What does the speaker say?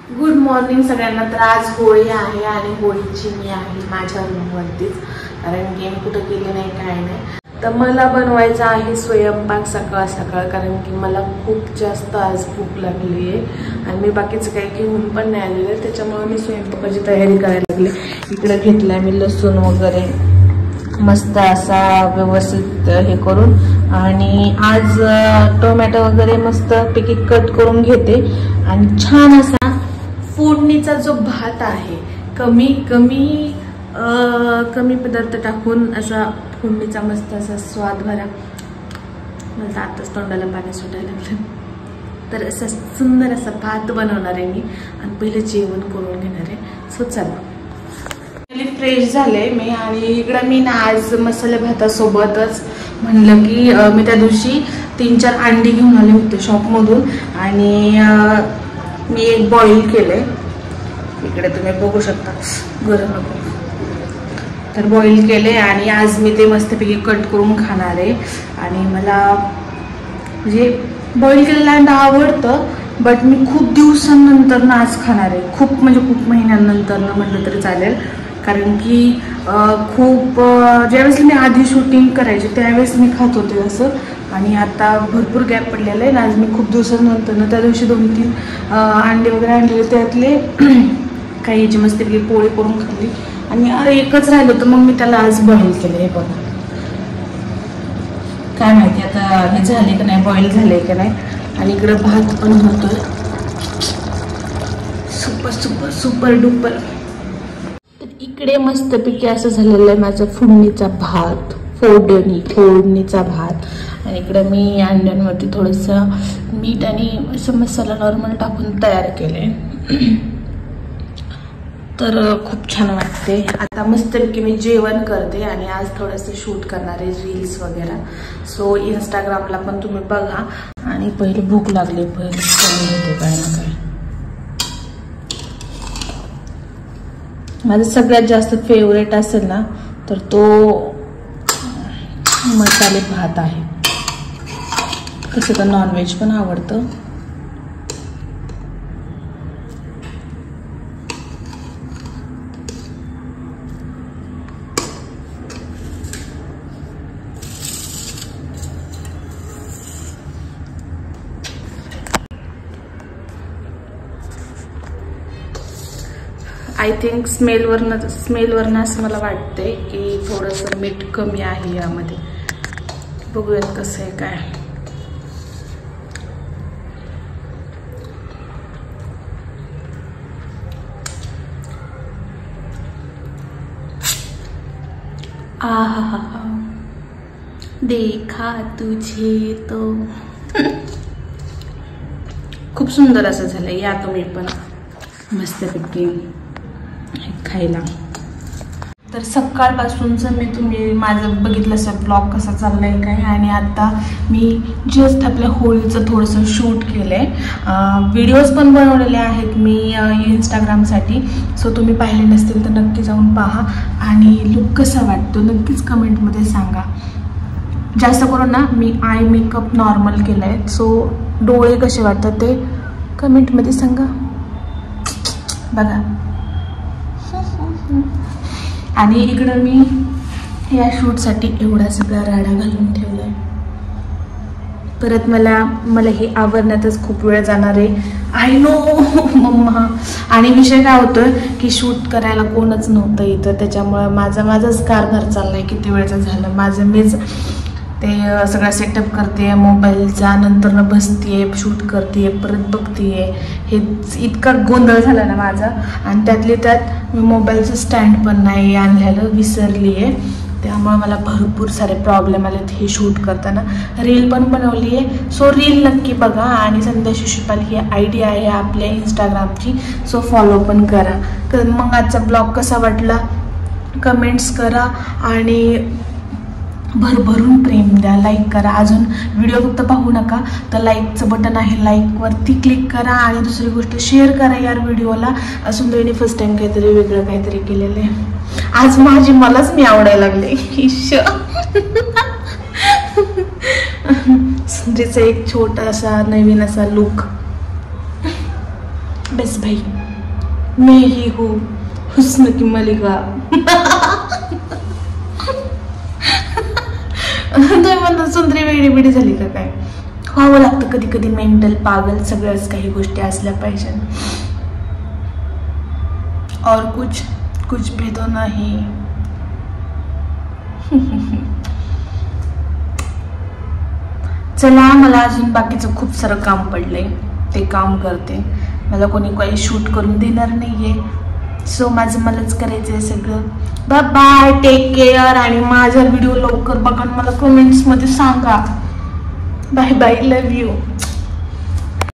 Good morning सगळ्यांना। तर आज होळी आहे आणि होळीची मी आहे माझ्या रूमवरतीच, कारण की मी कुठं गेले नाही काय नाही। तर मला बनवायचा आहे स्वयंपाक सकाळ सकाळ, कारण की मला खूप जास्त आज भूक लागली आहे आणि मी बाकीचं काही घेऊन पण नाही आलेले, त्याच्यामुळे मी स्वयंपाकाची तयारी करायला लागले। इकडे घेतलाय मी लसूण वगैरे मस्त असा व्यवस्थित हे करून, आणि आज टोमॅटो वगैरे मस्त पैकी कट करून घेते आणि छान असा फोडणीचा जो भात आहे कमी पदार्थ टाकून असा फोडणीचा मस्त असा स्वाद भरा। मला आताच तोंडाला पाणी सुटायला लागलं। तर असा सुंदर असा भात बनवणार आहे मी आणि पहिले जेवण करून घेणार आहे। सो चला, फ्रेश झाले मी आणि इकडे मी ना आज मसाले भातासोबतच म्हणलं की मी त्या दिवशी 3-4 अंडी घेऊन आले होते शॉपमधून आणि मी एक बॉईल केले। इकडे तुम्ही बघू शकता गरम नको, तर बॉईल केले आणि आज मी ते मस्तपैकी कट करून खाणार आहे। आणि मला म्हणजे बॉईल केलेलं अंडा आवडतं, बट मी खूप दिवसांनंतर ना आज खाणार आहे, खूप महिन्यांनंतर ना म्हटलं तरी चालेल, कारण की खूप ज्यावेळेस मी आधी शूटिंग करायचे त्यावेळेस मी खात होते असं, आणि आता भरपूर गॅप पडलेला आहे ना। आज मी खूप दिवसांनंतर ना त्या दिवशी 2-3 अंडे वगैरे आणले, त्यातले काही याची मस्तपैकी पोळी करून खाल्ली आणि एकच राहिलं होतं, मग मी त्याला आज बॉईल केलं। हे बघा, काय माहिती आता हे झाले का नाही, बॉईल झाले का नाही। आणि इकडे भात पण होतोय सुपर सुपर सुपर डुपर। इकडे मस्तपैकी असं झालेलं आहे माझं फोडणीचा भात, फोडणीचा भात। आणि इकडे मी अंड्यांवरती थोडंसं मीठ आणि असं मसाला नॉर्मल टाकून तयार केले, तर खूप छान वाटते। आता मस्तपैकी मी जेवण करते आणि आज थोडंसं शूट करणार आहे रील्स वगैरे, सो इंस्टाग्रामला पण तुम्ही बघा। आणि पहिले भूक लागली, पहिले करून घेते काय ना काय। माझं सगळ्यात जास्त फेवरेट असेल ना तर तो मसाले भात आहे। तसं तर नॉनव्हेज पण आवडतं। आय थिंक स्मेलवरनं असं मला वाटतंय की थोडंसं मीठ कमी आहे यामध्ये। बघूयात कसं आहे काय। आहा देखा तुझे तो खूप सुंदर असं झालंय। या तुम्ही पण मस्तपैकी खायला। तर सकाळपासूनच तुम्ही माझं बघितलं असं ब्लॉग कसा चाललाय काय। आणि आता मी जस्ट आपल्या होळीचं थोडंसं शूट केलंय, व्हिडिओज पण बनवलेले आहेत मी इंस्टाग्रामसाठी, सो तुम्ही पाहिले नसतील तर नक्की जाऊन पहा आणि लुक कसा वाटतो नक्कीच कमेंटमध्ये सांगा। जास्त करून ना मी आय मेकअप नॉर्मल केलाय, सो डोळे कसे वाटतात ते कमेंटमध्ये सांगा बघा। आणि इकडं मी या शूटसाठी एवढा सगळा राडा घालून ठेवलाय। परत मला हे आवरण्यातच खूप वेळ जाणार आहे, आय नो मम्मा। आणि विषय काय होतोय की शूट करायला कोणच नव्हतं इथं, त्याच्यामुळे माझाच कारभार चाललाय। किती वेळचं झालं माझं, मीच ते सगळं सेटअप करते मोबाईलचा, नंतर न बसते शूट करते परत बघते, हे इतका गोंधळ झाला ना माझा। आणि त्यातले त्यात मी मोबाईलचं स्टँड पण नाही आणलेलं, विसरली आहे, त्यामुळे मला भरपूर सारे प्रॉब्लेम आलेत हे शूट करताना। रील पण बनवली आहे, सो रील नक्की बघा। आणि संध्या शिशुपाल ही आयडी आहे आपल्या इंस्टाग्रामची, सो फॉलो पण करा। तर मग आजचा ब्लॉग कसा वाटला कमेंट्स करा आणि भरभरून प्रेम द्या, लाईक करा। अजून व्हिडिओ फक्त पाहू नका, तर लाईकचं बटन आहे, लाईकवरती क्लिक करा। आणि दुसरी गोष्ट शेअर करा यार व्हिडिओला। सुंदरीने फर्स्ट टाइम काहीतरी वेगळं काहीतरी केलेलं आहे आज, मलाच मी आवडायला लागले। सुंदरीचा एक छोटा असा नवीन असा लुक बस भाई मैं ही हूँ हुस्न की मलिका. तुम्ही म्हणता सुंदरी वेगळी बिडी झाली का काय. व्हावं लागतं कधी कधी मेंटल पागल. सगळ्याच काही गोष्टी असल्या पाहिजे. और कुछ भी तो नहीं. चला मला अजून बाकीचं खूप सारं काम पडलंय ते काम करते. मला कोणी काही शूट करून देणार नाहीये. सो माझं मलाच करायचंय सगळं. Bye bye take care. आणि माझा व्हिडिओ लवकर बघा. मला कमेंट्स मध्ये सांगा. Bye bye love you.